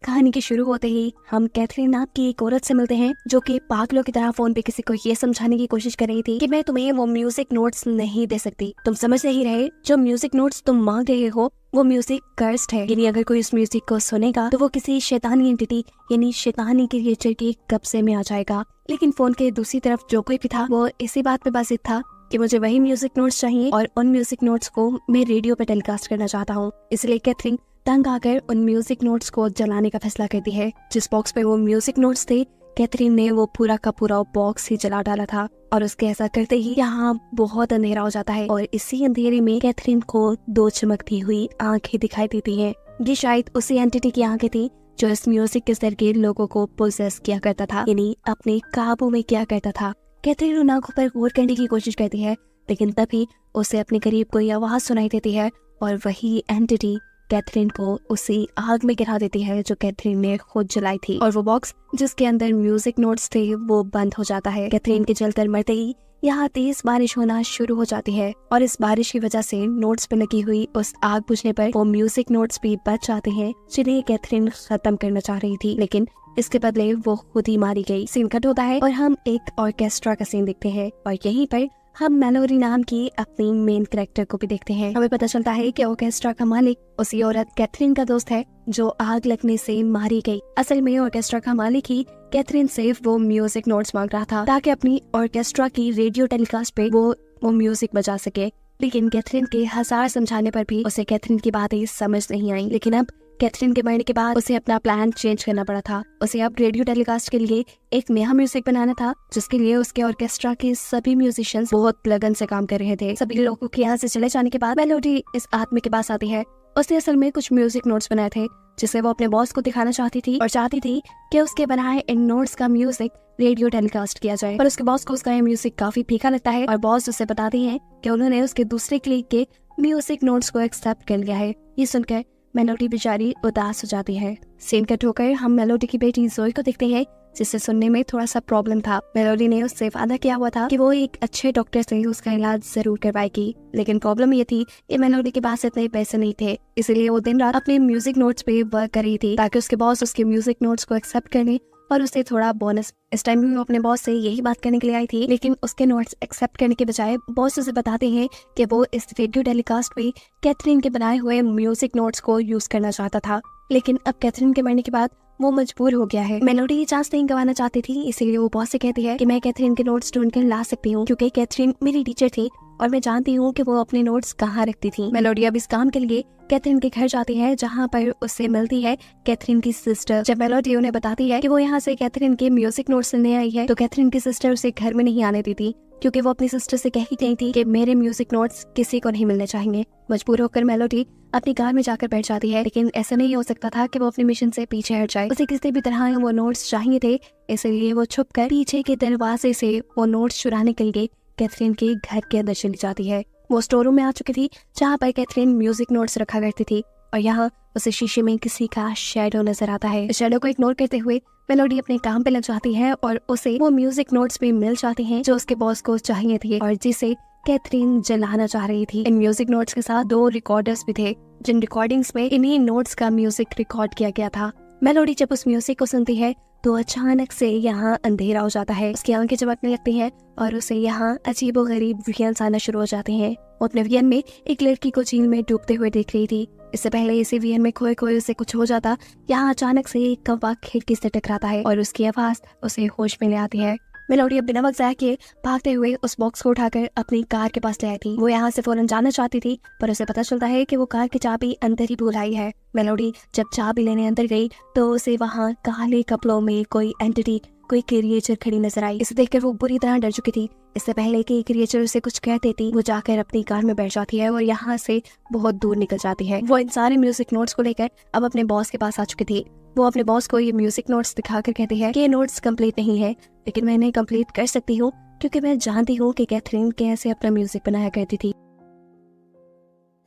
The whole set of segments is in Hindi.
कहानी के शुरू होते ही हम कैथरीन नाम की एक औरत से मिलते हैं जो कि पागलों की तरह फोन पे किसी को ये समझाने की कोशिश कर रही थी कि मैं तुम्हें वो म्यूजिक नोट्स नहीं दे सकती। तुम समझ नहीं रहे, जो म्यूजिक नोट्स तुम मांग रहे हो वो म्यूजिक कर्स्ड है, यानी अगर कोई इस म्यूजिक को सुनेगा तो वो किसी शैतानी एंटिटी यानी शैतानी क्रिएचर के कब्जे में आ जाएगा। लेकिन फोन के दूसरी तरफ जो कोई भी था वो इसी बात पे बाजिद था कि मुझे वही म्यूजिक नोट्स चाहिए और उन म्यूजिक नोट्स को मैं रेडियो पे टेलीकास्ट करना चाहता हूँ। इसलिए कैथरीन तंग आकर उन म्यूजिक नोट्स को जलाने का फैसला करती है। जिस बॉक्स पे वो म्यूजिक नोट्स थे, कैथरीन ने वो पूरा का पूरा बॉक्स ही जला डाला था और उसके ऐसा करते ही यहाँ बहुत अंधेरा हो जाता है और इसी अंधेरे में कैथरीन को दो चमकती हुई आंखें दिखाई देती हैं। ये शायद उसी एंटिटी की आंखें थी जो इस म्यूजिक के जरिए लोगों को पोजेस किया करता था, यानी अपने काबू में किया करता था। कैथरीन उन आंखों पर गौर करने की कोशिश करती है, लेकिन तभी उसे अपने करीब कोई आवाज सुनाई देती है और वही एंटिटी कैथरीन को उसी आग में गिरा देती है जो कैथरीन ने खुद जलाई थी और वो बॉक्स जिसके अंदर म्यूजिक नोट्स थे वो बंद हो जाता है। कैथरीन के जलकर मरते ही यहाँ तेज बारिश होना शुरू हो जाती है और इस बारिश की वजह से नोट्स पे लगी हुई उस आग बुझने पर वो म्यूजिक नोट्स भी बच जाते हैं जिन्हें कैथरीन खत्म करना चाह रही थी, लेकिन इसके बदले वो खुद ही मारी गई। सीन कट होता है और हम एक ऑर्केस्ट्रा का सीन देखते हैं और यहीं पर हम मेलोडी नाम की अपनी मेन कैरेक्टर को भी देखते हैं। हमें पता चलता है कि ऑर्केस्ट्रा का मालिक उसी औरत कैथरीन का दोस्त है जो आग लगने से मारी गई। असल में ऑर्केस्ट्रा का मालिक ही कैथरीन से वो म्यूजिक नोट्स मांग रहा था ताकि अपनी ऑर्केस्ट्रा की रेडियो टेलीकास्ट पे वो म्यूजिक बजा सके। लेकिन कैथरीन के हजार समझाने पर भी उसे कैथरीन की बातें समझ नहीं आई। लेकिन अब कैथरीन के मरने के बाद उसे अपना प्लान चेंज करना पड़ा था। उसे अब रेडियो टेलीकास्ट के लिए एक नया म्यूजिक बनाना था जिसके लिए उसके ऑर्केस्ट्रा के सभी म्यूजिशियंस बहुत लगन से काम कर रहे थे। सभी लोगों के यहाँ से चले जाने के बाद मेलोडी इस आदमी के पास आती है। उसने असल में कुछ म्यूजिक नोट्स बनाए थे जिसे वो अपने बॉस को दिखाना चाहती थी और चाहती थी कि उसके बनाए इन नोट्स का म्यूजिक रेडियो टेलीकास्ट किया जाए। पर उसके बॉस को उसका ये म्यूजिक काफी फीका लगता है और बॉस उसे बताती है कि उन्होंने उसके दूसरे क्लिक के म्यूजिक नोट्स को एक्सेप्ट कर लिया है। ये सुनकर मेलोडी बेचारी उदास हो जाती है। सीन कट होकर हम मेलोडी की बेटी जोई को देखते हैं जिससे सुनने में थोड़ा सा प्रॉब्लम था। मेलोडी ने उससे वादा किया हुआ था कि वो एक अच्छे डॉक्टर से उसका इलाज जरूर करवाएगी, लेकिन प्रॉब्लम ये थी कि मेलोडी के पास इतने पैसे नहीं थे, इसलिए वो दिन रात अपने म्यूजिक नोट्स पे वर्क कर रही थी ताकि उसके बॉस उसके म्यूजिक नोट्स को एक्सेप्ट कर ले और उसे थोड़ा बोनस। इस टाइम भी वो अपने बॉस से यही बात करने के लिए आई थी, लेकिन उसके नोट्स एक्सेप्ट करने के बजाय बॉस उसे बताते हैं कि वो इस रेडियो टेलीकास्ट पे कैथरीन के बनाए हुए म्यूजिक नोट्स को यूज करना चाहता था। लेकिन अब कैथरीन के मरने के बाद वो मजबूर हो गया है। मेलोडी ये चांस नहीं गंवाना चाहती थी, इसीलिए वो बॉस से कहती है कि मैं कैथरीन के नोट्स ढूंढ कर ला सकती हूँ क्योंकि कैथरीन मेरी टीचर थी और मैं जानती हूँ कि वो अपने नोट्स कहाँ रखती थी। मेलोडी अब इस काम के लिए कैथरीन के घर जाती है जहाँ पर उससे मिलती है कैथरीन की सिस्टर। जब मेलोडी उन्हें बताती है कि वो यहाँ से कैथरीन के म्यूजिक नोट्स लेने आई है तो कैथरीन की सिस्टर उसे घर में नहीं आने देती क्योंकि वो अपनी सिस्टर से कह ही गई थी कि मेरे म्यूजिक नोट्स किसी को नहीं मिलने चाहिए। मजबूर होकर मेलोडी अपनी कार में जाकर बैठ जाती है, लेकिन ऐसा नहीं हो सकता था कि वो अपने मिशन से पीछे हट जाए। उसे किसी भी तरह वो नोट्स चाहिए थे, इसलिए वो छुपकर पीछे के दरवाजे से वो नोट्स चुराने के लिए कैथरीन के घर के अंदर चली जाती है। वो स्टोर रूम में आ चुकी थी जहाँ पर कैथरीन म्यूजिक नोट्स रखा करती थी और यहाँ उसे शीशे में किसी का शैडो नजर आता है। इस शैडो को इग्नोर करते हुए मेलोडी अपने काम पे लग जाती है और उसे वो म्यूजिक नोट्स भी मिल जाते हैं जो उसके बॉस को चाहिए थे और जिसे कैथरीन जलाना चाह रही थी। इन म्यूजिक नोट्स के साथ 2 रिकॉर्डर्स भी थे जिन रिकॉर्डिंग्स में इन्हीं नोट्स का म्यूजिक रिकॉर्ड किया गया था। मेलोडी जब उस म्यूजिक को सुनती है तो अचानक से यहाँ अंधेरा हो जाता है, उसकी आंखें चमकने लगती हैं और उसे यहाँ अजीबोगरीब विजन्स आना शुरू हो जाते हैं। वो अपने विजन में एक लड़की को झील में डूबते हुए देख रही थी। इससे पहले इसी विजन में खोए खोए उसे कुछ हो जाता, यहाँ अचानक से एक कौवा खिड़की से टकराता है और उसकी आवाज उसे होश में ले आती है। मेलोडी अब बिना वक्त जाए के भागते हुए उस बॉक्स को उठाकर अपनी कार के पास ले आई थी। वो यहाँ से फौरन जाना चाहती थी पर उसे पता चलता है कि वो कार की चाबी अंदर ही भूल आई है। मेलोडी जब चाबी लेने अंदर गई तो उसे वहाँ काले कपड़ों में कोई एंटिटी, कोई क्रिएचर खड़ी नजर आई। इसे देखकर वो बुरी तरह डर चुकी थी। इससे पहले कि क्रिएचर उसे कुछ कह देती, वो जाकर अपनी कार में बैठ जाती है और यहाँ से बहुत दूर निकल जाती है। वो इन सारे म्यूजिक नोट्स को लेकर अब अपने बॉस के पास आ चुकी थी। वो अपने बॉस को ये म्यूजिक नोट्स दिखाकर कहती है कि ये नोट्स कंप्लीट नहीं है, लेकिन मैं इन्हें कंप्लीट कर सकती हूँ क्योंकि मैं जानती हूँ कि कैथरीन कैसे अपना म्यूजिक बनाया करती थी।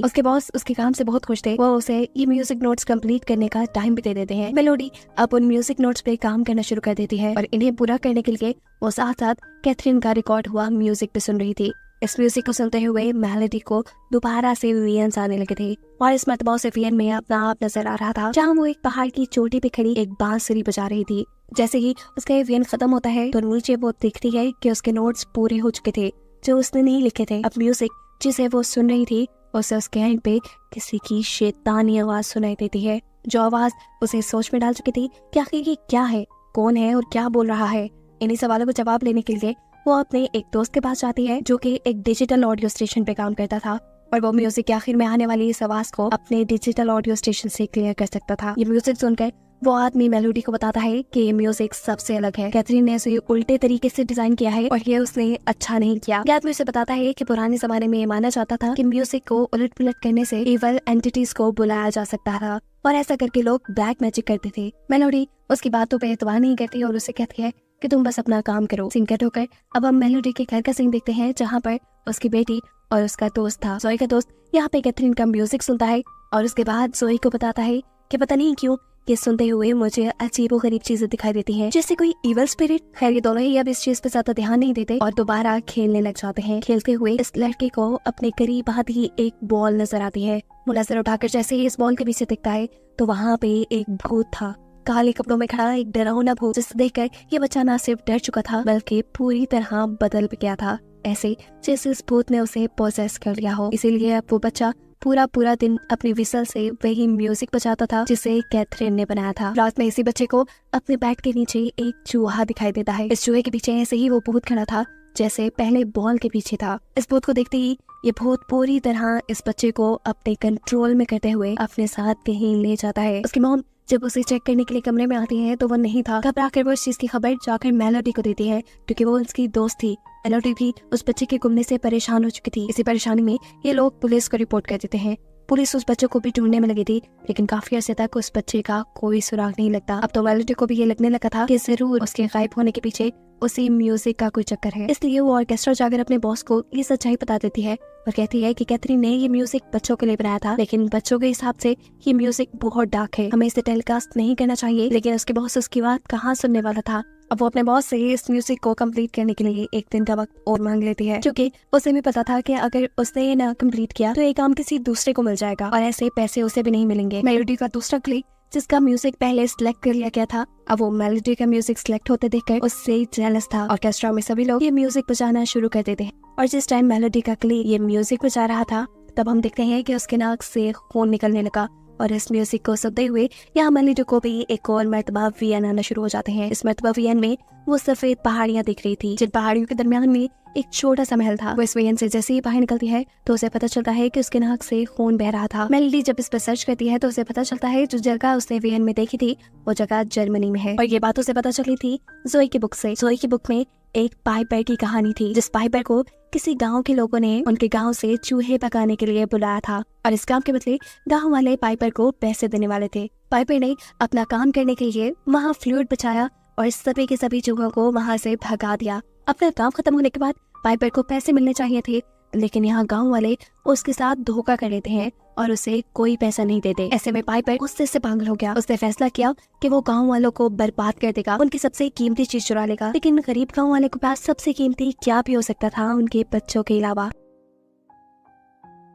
उसके बॉस उसके काम से बहुत खुश थे। वो उसे ये म्यूजिक नोट्स कंप्लीट करने का टाइम भी दे देते हैं। मेलोडी अब उन म्यूजिक नोट्स पे काम करना शुरू कर देती है और इन्हें पूरा करने के लिए वो साथ साथ कैथरीन का रिकॉर्ड हुआ म्यूजिक पे सुन रही थी। इस म्यूजिक को सुनते हुए मेलोडी को दोबारा से वियंस आने लगे थे और इस मरतबा उसे वियन में अपना आप नजर आ रहा था, जहाँ वो एक पहाड़ की चोटी पे खड़ी एक बांसुरी बजा रही थी। जैसे ही उसका वियन खत्म होता है तो नीचे वो देखती है कि उसके नोट्स पूरे हो चुके थे जो उसने नहीं लिखे थे। अब म्यूजिक जिसे वो सुन रही थी उसे उसके एंड पे किसी की शैतानी आवाज सुनाई देती है, जो आवाज उसे सोच में डाल चुकी थी कि आखिर ये क्या है, कौन है और क्या बोल रहा है। इन्हीं सवालों को जवाब लेने के लिए वो अपने एक दोस्त के पास जाती है जो कि एक डिजिटल ऑडियो स्टेशन पे काम करता था और वो म्यूजिक के आखिर में आने वाली इस आवाज को अपने डिजिटल ऑडियो स्टेशन से क्लियर कर सकता था। ये म्यूजिक सुनकर वो आदमी मेलोडी को बताता है कि ये म्यूजिक सबसे अलग है, कैथरीन ने इसे उल्टे तरीके से डिजाइन किया है और ये उसने अच्छा नहीं किया। ये आदमी उसे बताता है कि पुराने जमाने में ये माना जाता था कि म्यूजिक को उलट पुलट करने से इवल एंटिटीज को बुलाया जा सकता था और ऐसा करके लोग ब्लैक मैजिक करते थे। मेलोडी उसकी बातों पे एतबार नहीं करती और उसे कहती है कि तुम बस अपना काम करो। सीन कट होकर अब हम मेलोडी के घर का सीन देखते हैं, जहाँ पर उसकी बेटी और उसका दोस्त था। जोई का दोस्त यहाँ पे कैथरीन का म्यूजिक सुनता है और उसके बाद जोई को बताता है कि पता नहीं क्यों ये सुनते हुए मुझे अजीबोगरीब चीजें दिखाई देती हैं, जैसे कोई इवल स्पिरिट। खैर ये दोनों ही अब इस चीज पे ज्यादा ध्यान नहीं देते और दोबारा खेलने लग जाते हैं। खेलते हुए इस लड़के को अपने करीब आती ही एक बॉल नजर आती है। वो नजर उठाकर जैसे ही इस बॉल के पीछे दिखता है तो वहाँ पे एक भूत था, काले कपड़ों में खड़ा एक डरावना भूत, जिसे देखकर ये बच्चा न सिर्फ डर चुका था बल्कि पूरी तरह बदल भी गया था, ऐसे जैसे इस भूत ने उसे पोजेस कर लिया हो। इसीलिए अब वो बच्चा पूरा दिन अपनी विसल से वही म्यूजिक बजाता था जिसे कैथरीन ने बनाया था। रात में इसी बच्चे को अपने बेड के नीचे एक चूहा दिखाई देता है। इस चूहे के पीछे ऐसे ही वो भूत खड़ा था जैसे पहले बॉल के पीछे था। इस भूत को देखते ही ये भूत पूरी तरह इस बच्चे को अपने कंट्रोल में करते हुए अपने साथ कहीं ले जाता है। उसकी मॉम जब उसे चेक करने के लिए कमरे में आती है तो वो नहीं था। घबरा कर वो इस चीज की खबर जाकर मेलोडी को देती है क्योंकि वो उसकी दोस्त थी। मेलोडी भी उस बच्चे के गुमने से परेशान हो चुकी थी। इसी परेशानी में ये लोग पुलिस को रिपोर्ट कर देते हैं। पुलिस उस बच्चे को भी ढूंढने में लगी थी लेकिन काफी अर्से तक उस बच्चे का कोई सुराग नहीं लगता। अब तो मेलोडी को भी ये लगने लगा था कि जरूर उसके गायब होने के पीछे उसी म्यूजिक का कोई चक्कर है। इसलिए वो ऑर्केस्ट्रा जाकर अपने बॉस को ये सच्चाई बता देती है और कहती है कि कैथरीन ने ये म्यूजिक बच्चों के लिए बनाया था, लेकिन बच्चों के हिसाब से ये म्यूजिक बहुत डार्क है, हमें इसे टेलीकास्ट नहीं करना चाहिए। लेकिन उसके बॉस उसकी बात कहाँ सुनने वाला था। अब वो अपने बॉस से इस म्यूजिक को कंप्लीट करने के लिए एक दिन का वक्त और मांग लेती है, क्योंकि उसे भी पता था कि अगर उसने ये ना कंप्लीट किया तो ये काम किसी दूसरे को मिल जाएगा और ऐसे पैसे उसे भी नहीं मिलेंगे। मेलोडी का दूसरा क्लिक जिसका म्यूजिक पहले सिलेक्ट कर लिया गया था, अब वो मेलोडी का म्यूजिक सिलेक्ट होते देखकर उससे जेलस था। ऑर्केस्ट्रा में सभी लोग ये म्यूजिक बजाना शुरू कर देते हैं और जिस टाइम मेलोडी का क्लिक ये म्यूजिक बजा रहा था तब हम देखते हैं कि उसके नाक से खून निकलने लगा और इस म्यूजिक को सुनते हुए यहाँ मेलोडी को भी एक और मर्तबा वियन आना शुरू हो जाते हैं। इस मर्तबा वियन में वो सफेद पहाड़ियाँ दिख रही थी जिन पहाड़ियों के दरमियान में एक छोटा सा महल था। वो इस वियन से जैसे ही बाहर निकलती है तो उसे पता चलता है कि उसके नाक से खून बह रहा था। मेलोडी जब इस पर सर्च करती है तो उसे पता चलता है जो जगह उसने वियन में देखी थी वो जगह जर्मनी में है और ये बात उसे पता चली थी जोई की बुक से। जोई की बुक में एक पाइपर की कहानी थी जिस पाइपर को किसी गांव के लोगों ने उनके गांव से चूहे पकाने के लिए बुलाया था और इस काम के बदले गांव वाले पाइपर को पैसे देने वाले थे। पाइपर ने अपना काम करने के लिए वहां फ्लूट बचाया और सभी के सभी चूहों को वहां से भगा दिया। अपना काम खत्म होने के बाद पाइपर को पैसे मिलने चाहिए थे, लेकिन यहाँ गांव वाले उसके साथ धोखा कर लेते हैं और उसे कोई पैसा नहीं देते। ऐसे में पाइपर गुस्से से पागल हो गया। उसने फैसला किया कि वो गांव वालों को बर्बाद कर देगा, उनकी सबसे कीमती चीज चुरा लेगा। लेकिन गरीब गांव वाले के पास सबसे कीमती क्या भी हो सकता था उनके बच्चों के अलावा।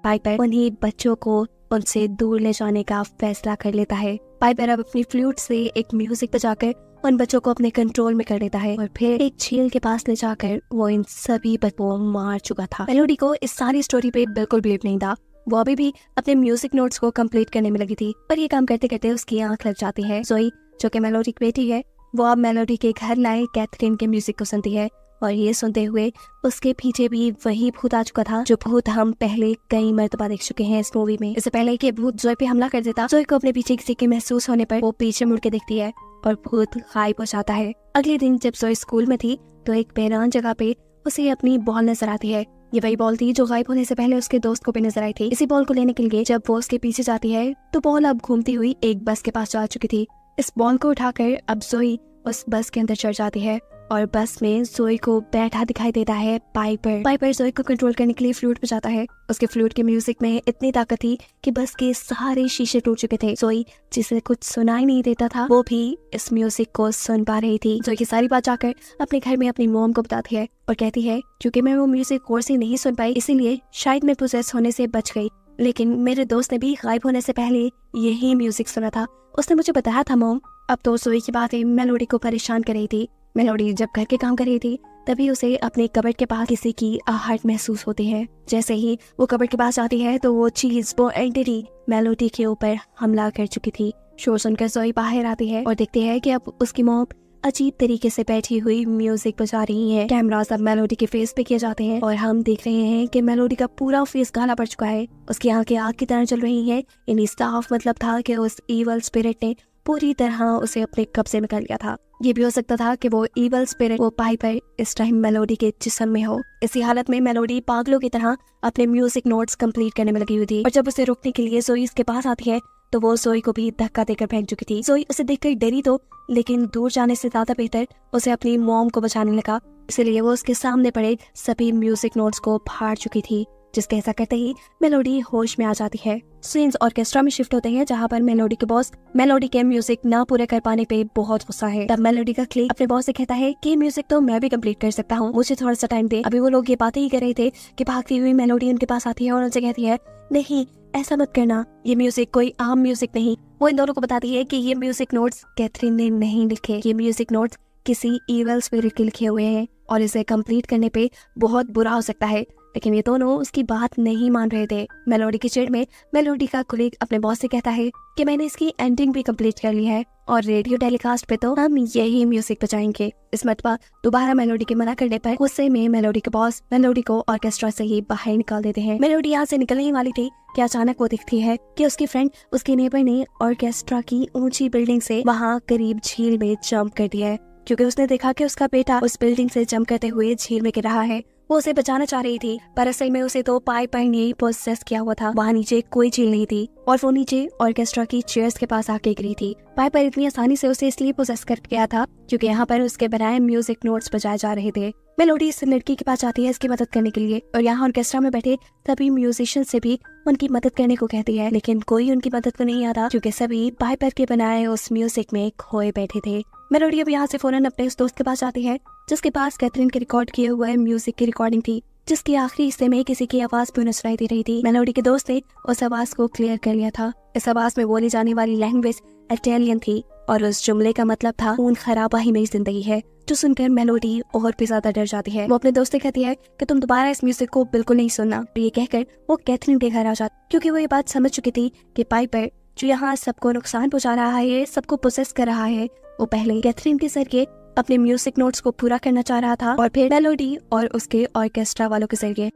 पाइपर उन्हीं बच्चों को उनसे दूर ले जाने का फैसला कर लेता है। पाइपर अब अपनी फ्लूट से एक म्यूजिक बजाकर उन बच्चों को अपने कंट्रोल में कर लेता है और फिर एक झील के पास ले जाकर वो इन सभी बच्चों को मार चुका था। मेलोडी को इस सारी स्टोरी पे बिल्कुल बिलीव नहीं था। वो अभी भी अपने म्यूजिक नोट्स को कंप्लीट करने में लगी थी, पर ये काम करते करते उसकी आंख लग जाती है। जोई जो कि मेलोडी की बेटी है वो अब मेलोडी के घर लाए कैथरीन के म्यूजिक को सुनती है और ये सुनते हुए उसके पीछे भी वही भूत आ चुका था जो भूत हम पहले कई मर्तबा देख चुके हैं इस मूवी में। इससे पहले कि भूत जोई पे हमला कर देता, जोई को अपने पीछे किसी के महसूस होने पर वो पीछे मुड़ के देखती है और भूत गायब हो जाता है। अगले दिन जब जोई स्कूल में थी तो एक बेरान जगह पे उसे अपनी बॉल नजर आती है। ये वही बॉल थी जो गायब होने से पहले उसके दोस्त को भी नजर आई थी। इसी बॉल को लेने के लिए जब वो उसके पीछे जाती है तो बॉल अब घूमती हुई एक बस के पास जा चुकी थी। इस बॉल को उठाकर अब जोई उस बस के अंदर चढ़ जाती है और बस में जोई को बैठा दिखाई देता है पाइपर। पाइपर जोई को कंट्रोल करने के लिए फ्लूट बजाता है। उसके फ्लूट के म्यूजिक में इतनी ताकत थी कि बस के सारे शीशे टूट चुके थे। जोई जिसे कुछ सुनाई नहीं देता था वो भी इस म्यूजिक को सुन पा रही थी। जोई की सारी बात जाकर अपने घर में अपनी मॉम को बताती है और कहती है क्योंकि मैं वो म्यूजिक और से नहीं सुन पाई इसीलिए शायद मैं पोजेस होने से बच गई, लेकिन मेरे दोस्त ने भी गायब होने से पहले यही म्यूजिक सुना था। उसने मुझे बताया था मॉम। अब तो जोई की बातें मेलोडी को परेशान कर रही थी। मेलोडी जब घर के काम कर रही थी तभी उसे अपने कबर्ड के पास किसी की आहट महसूस होती है। जैसे ही वो कबर्ड के पास जाती है तो वो चीज, वो एंटिटी मेलोडी के ऊपर हमला कर चुकी थी। शोर सुनकर जोई बाहर आती है और देखती है कि अब उसकी मॉम अजीब तरीके से बैठी हुई म्यूजिक बजा रही है। कैमरा सब मेलोडी के फेस पे किए जाते हैं और हम देख रहे हैं कि मेलोडी का पूरा फेस काला पड़ चुका है। उसकी आंखें आग की तरह जल रही हैं। यानी साफ मतलब था कि उस ईवल स्पिरिट ने पूरी तरह उसे अपने कब्जे में कर लिया था। ये भी हो सकता था कि वो ईवल स्पिरिट, वो पाइपर इस टाइम मेलोडी के जिस्म में हो। इसी हालत में मेलोडी पागलों की तरह अपने म्यूजिक नोट्स कंप्लीट करने में लगी हुई थी और जब उसे रोकने के लिए जोई उसके पास आती है तो वो जोई को भी धक्का देकर फेंक चुकी थी। जोई उसे देखकर डरी तो, लेकिन दूर जाने से ज्यादा बेहतर उसे अपनी मॉम को बचाने लगा, इसलिए वो उसके सामने पड़े सभी म्यूजिक नोट्स को फाड़ चुकी थी। जिसके ऐसा करते ही मेलोडी होश में आ जाती है। सीन्स ऑर्केस्ट्रा में शिफ्ट होते हैं जहाँ पर मेलोडी के बॉस मेलोडी के म्यूजिक ना पूरे कर पाने पे बहुत गुस्सा है। तब मेलोडी का क्लिक अपने बॉस से कहता है कि म्यूजिक तो मैं भी कंप्लीट कर सकता हूँ, मुझे थोड़ा सा टाइम दे। अभी वो लोग ये बातें ही कर रहे थे कि भागती हुई मेलोडी उनके पास आती है और उनसे कहती है नहीं ऐसा मत करना, ये म्यूजिक कोई आम म्यूजिक नहीं। वो इन दोनों को बताती है कि ये म्यूजिक नोट्स कैथरीन ने नहीं लिखे, ये म्यूजिक नोट्स किसी ईवल स्पिरिट के लिखे हुए हैं और इसे कंप्लीट करने पे बहुत बुरा हो सकता है। लेकिन ये दोनों उसकी बात नहीं मान रहे थे। मेलोडी की चिढ़ में मेलोडी का कुलीग अपने बॉस से कहता है कि मैंने इसकी एंडिंग भी कंप्लीट कर ली है और रेडियो टेलीकास्ट पे तो हम यही म्यूजिक बजाएंगे। इस मरतबा दोबारा मेलोडी के मना करने पर गुस्से में मेलोडी के बॉस मेलोडी को ऑर्केस्ट्रा से ही बाहर निकाल देते हैं। मेलोडी यहाँ से निकलने वाली थी कि अचानक वो दिखती है कि उसकी फ्रेंड, उसके नेबर ने ऑर्केस्ट्रा की ऊंची बिल्डिंग से वहाँ करीब झील में जंप कर दिया है, क्योंकि उसने देखा कि उसका बेटा उस बिल्डिंग से जंप करते हुए झील में गिर रहा है। वो उसे बचाना चाह रही थी पर असल में उसे तो पाइपर ने पोसेस किया हुआ था। वहाँ नीचे कोई झील नहीं थी और वो नीचे ऑर्केस्ट्रा की चेयर्स के पास आके गिरी थी। पाइपर इतनी आसानी से उसे इसलिए पोसेस कर गया था क्योंकि यहाँ पर उसके बनाए म्यूजिक नोट्स बजाए जा रहे थे। मेलोडी इस लड़की के पास जाती है इसकी मदद करने के लिए और यहाँ ऑर्केस्ट्रा में बैठे सभी म्यूजिशियन से भी उनकी मदद करने को कहती है, लेकिन कोई उनकी मदद को नहीं आता क्योंकि सभी पाइपर के बनाए उस म्यूजिक में खोए बैठे थे। मेलोडी अब यहाँ से फौरन अपने उस दोस्त के पास जाती है जिसके पास कैथरीन के रिकॉर्ड किए हुए म्यूजिक की रिकॉर्डिंग थी, जिसकी आखिरी हिस्से में किसी की आवाज भी सुनाई दे रही थी। मेलोडी के दोस्त ने उस आवाज को क्लियर कर लिया था। इस आवाज में बोली जाने वाली लैंग्वेज इटालियन थी और उस जुमले का मतलब था खून खराबा ही मेरी जिंदगी है, जो सुनकर मेलोडी और भी ज्यादा डर जाती है। वो अपने दोस्त से कहती है कि तुम दोबारा इस म्यूजिक को बिल्कुल नहीं सुनना। ये कहकर वो कैथरीन के घर आ जाती क्योंकि वो ये बात समझ चुकी थी कि पाइपर जो यहाँ सबको नुकसान पहुंचा रहा है, सबको पोसेस कर रहा है, वो पहले कैथरीन के जरिए अपने म्यूजिक नोट्स को पूरा करना चाह रहा था और फिर मेलोडी और उसके ऑर्केस्ट्रा वालों के जरिए।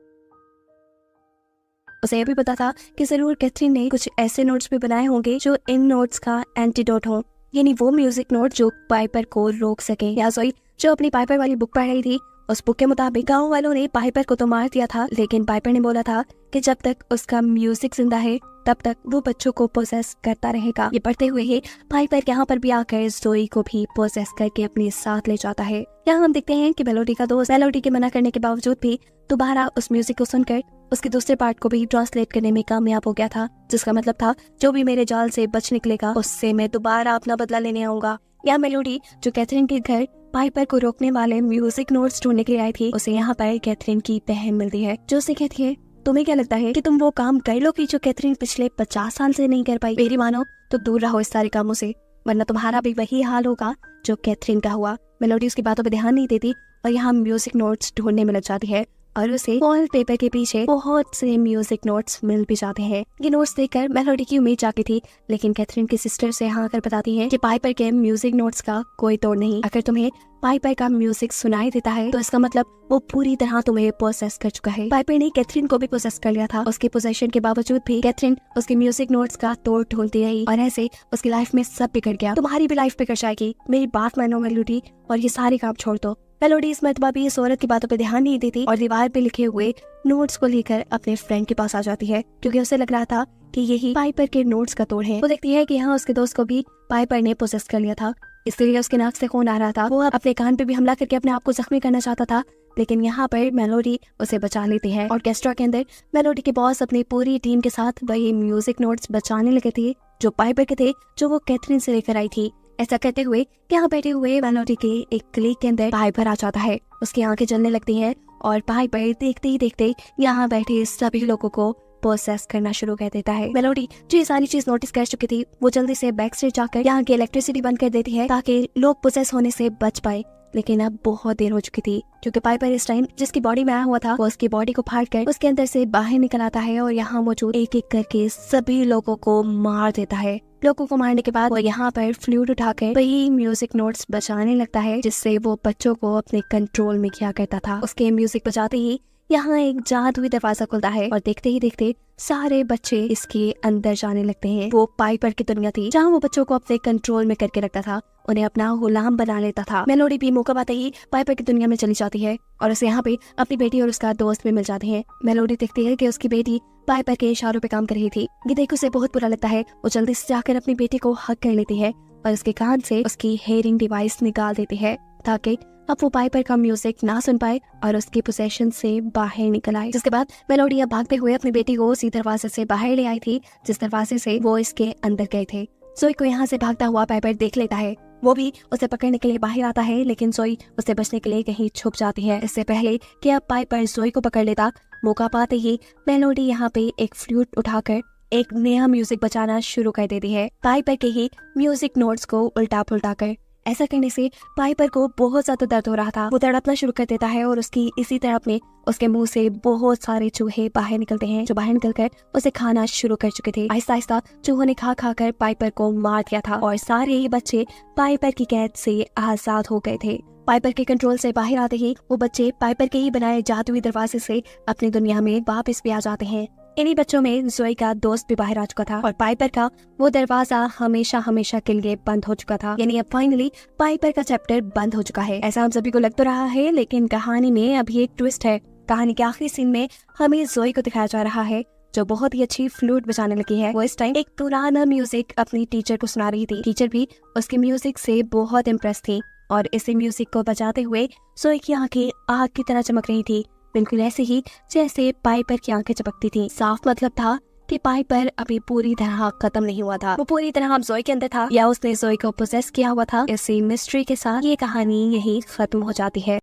उसे यह भी पता था कि जरूर कैथरीन ने कुछ ऐसे नोट्स भी बनाए होंगे जो इन नोट्स का एंटीडोट हो, यानी वो म्यूजिक नोट जो पाइपर को रोक सके। या जोई जो अपनी पाइपर वाली बुक पढ़ रही थी, उस बुक के मुताबिक गाँव वालों ने पाइपर को तो मार दिया था, लेकिन पाइपर ने बोला था कि जब तक उसका म्यूजिक जिंदा है तब तक वो बच्चों को पोसेस करता रहेगा। ये पढ़ते हुए ही पाइपर यहाँ पर भी आकर जोई को भी पोसेस करके अपने साथ ले जाता है। यहाँ हम देखते हैं कि मेलोडी का दोस्त मेलोडी के मना करने के बावजूद भी दोबारा उस म्यूजिक को सुनकर उसके दूसरे पार्ट को भी ट्रांसलेट करने में कामयाब हो गया था, जिसका मतलब था जो भी मेरे जाल से बच निकलेगा उससे मैं दोबारा अपना बदला लेने आऊंगा। या मेलोडी जो कैथरीन के घर पाइपर को रोकने वाले म्यूजिक नोट्स ढूंढने के लिए आई थी, उसे यहाँ पर कैथरीन की बहन मिलती है जो उसे कहती है तुम्हें क्या लगता है कि तुम वो काम कर लोगी जो कैथरीन पिछले 50 साल से नहीं कर पाई? मेरी मानो तो दूर रहो इस सारे कामों से, वरना तुम्हारा भी वही हाल होगा जो कैथरीन का हुआ। मेलोडी उसकी बातों पर ध्यान नहीं देती और यहाँ म्यूजिक नोट्स ढूंढने में लग जाती है और उसे वॉल पेपर के पीछे बहुत से म्यूजिक नोट्स मिल भी जाते हैं। ये नोट्स देखकर मेलोडी की उम्मीद जागी थी, लेकिन कैथरीन की सिस्टर से हाँ कर बताती है कि पाइपर के म्यूजिक नोट्स का कोई तोड़ नहीं। अगर तुम्हें पाइपर का म्यूजिक सुनाई देता है तो इसका मतलब वो पूरी तरह तुम्हें पोसेस कर चुका है। पाइपर ने कैथरीन को भी पोसेस कर लिया था। उसके पोसेशन के बावजूद भी कैथरीन उसके म्यूजिक नोट्स का तोड़ ढूंढती रही और ऐसे उसकी लाइफ में सब बिगड़ गया। तुम्हारी भी लाइफ बिगड़ जाएगी, मेरी बात मानो मेलोडी और ये सारे काम छोड़ दो। मेलोडी इस मरतबा भी इस औरत की बातों पे ध्यान नहीं देती और दीवार पे लिखे हुए नोट्स को लेकर अपने फ्रेंड के पास आ जाती है, क्योंकि उसे लग रहा था कि यही पाइपर के नोट्स का तोड़ है। वो देखती है कि यहाँ उसके दोस्त को भी पाइपर ने पोसेस कर लिया था इसलिए उसके नाक से खून आ रहा था। वो अपने कान पे भी हमला करके अपने आप को जख्मी करना चाहता था, लेकिन यहाँ पर मेलोडी उसे बचा लेती है। ऑर्केस्ट्रा के अंदर मेलोडी के बॉस अपनी पूरी टीम के साथ वही म्यूजिक नोट्स बचाने लगे थे जो पाइपर के थे, जो वो कैथरीन से लेकर आई थी। ऐसा कहते हुए यहाँ बैठे हुए मेलोडी के एक क्लिक के अंदर पाइपर आ जाता है। उसकी आंखें जलने लगती हैं और पाइपर देखते ही देखते यहाँ बैठे सभी लोगों को प्रोसेस करना शुरू कर देता है। मेलोडी जो ये सारी चीज नोटिस कर चुकी थी, वो जल्दी से बैक स्टेज जाकर यहाँ की इलेक्ट्रिसिटी बंद कर देती है ताकि लोग प्रोसेस होने से बच पाए। लेकिन अब बहुत देर हो चुकी थी, क्योंकि पाइपर इस टाइम जिसकी बॉडी में आया हुआ था वो उसकी बॉडी को फाड़ कर उसके अंदर से बाहर निकल आता है और यहाँ मौजूद एक एक करके सभी लोगों को मार देता है। लोगों को मारने के बाद वो यहाँ पर फ्लूट उठाकर वही म्यूजिक नोट्स बजाने लगता है जिससे वो बच्चों को अपने कंट्रोल में किया करता था। उसके म्यूजिक बजाते ही यहाँ एक जादुई दरवाजा खुलता है और देखते ही देखते सारे बच्चे इसके अंदर जाने लगते हैं। वो पाइपर की दुनिया थी जहाँ वो बच्चों को अपने कंट्रोल में करके रखता था, उन्हें अपना गुलाम बना लेता था। मेलोडी भी मौका पाते ही पाइपर की दुनिया में चली जाती है और उसे यहाँ पे अपनी बेटी और उसका दोस्त भी मिल जाते हैं। मेलोडी देखती है कि उसकी बेटी पाइपर के इशारों पे काम कर रही थी। ये देख उसे बहुत बुरा लगता है। वो जल्दी से जाकर अपनी बेटी को हक कर लेती है और उसके कान से उसकी हेयरिंग डिवाइस निकाल देती है ताकि अब वो पाइपर का म्यूजिक ना सुन पाए और उसके पोसेशन से बाहर निकल आए। जिसके बाद मेलोडी अब भागते हुए अपनी बेटी को उसी दरवाजे से बाहर ले आई थी जिस दरवाजे से वो इसके अंदर गए थे। जोई को यहाँ से भागता हुआ पाइपर देख लेता है। वो भी उसे पकड़ने के लिए बाहर आता है, लेकिन जोई उसे बचने के लिए कहीं छुप जाती है। इससे पहले कि अब पाइपर जोई को पकड़ लेता, मौका पाते ही मेलोडी यहाँ पे एक फ्लूट उठाकर एक नया म्यूजिक बजाना शुरू कर देती है, पाइपर के ही म्यूजिक नोट्स को उल्टा पुल्टा कर। ऐसा करने से पाइपर को बहुत ज्यादा दर्द हो रहा था। वो तड़पना शुरू कर देता है और उसकी इसी तड़प में उसके मुंह से बहुत सारे चूहे बाहर निकलते हैं जो बाहर निकलकर उसे खाना शुरू कर चुके थे। आहिस्ता आहिस्ता चूहों ने खा खा कर पाइपर को मार दिया था और सारे ही बच्चे पाइपर की कैद से आजाद हो गए थे। पाइपर के कंट्रोल से बाहर आते ही वो बच्चे पाइपर के ही बनाए जादुई दरवाजे से अपनी दुनिया में वापस भी आ जाते हैं। इन्हीं बच्चों में जोई का दोस्त भी बाहर आ चुका था और पाइपर का वो दरवाजा हमेशा हमेशा के लिए बंद हो चुका था। यानी अब फाइनली पाइपर का चैप्टर बंद हो चुका है। ऐसा हम सभी को लग तो रहा है, लेकिन कहानी में अभी एक ट्विस्ट है। कहानी के आखिरी सीन में हमें जोई को दिखाया जा रहा है जो बहुत ही अच्छी फ्लूट बजाने लगी है। वो इस टाइम एक पुराना म्यूजिक अपनी टीचर को सुना रही थी। टीचर भी उसके म्यूजिक से बहुत इम्प्रेस थी और इसी म्यूजिक को बजाते हुए जोई की आंखें आग की तरह चमक रही थी, बिल्कुल ऐसे ही जैसे पाइपर की आंखें चमकती थी। साफ मतलब था कि पाइपर अभी पूरी तरह खत्म नहीं हुआ था। वो पूरी तरह अब जोई के अंदर था या उसने जोई को पोसेस किया हुआ था। इसी मिस्ट्री के साथ ये कहानी यही खत्म हो जाती है।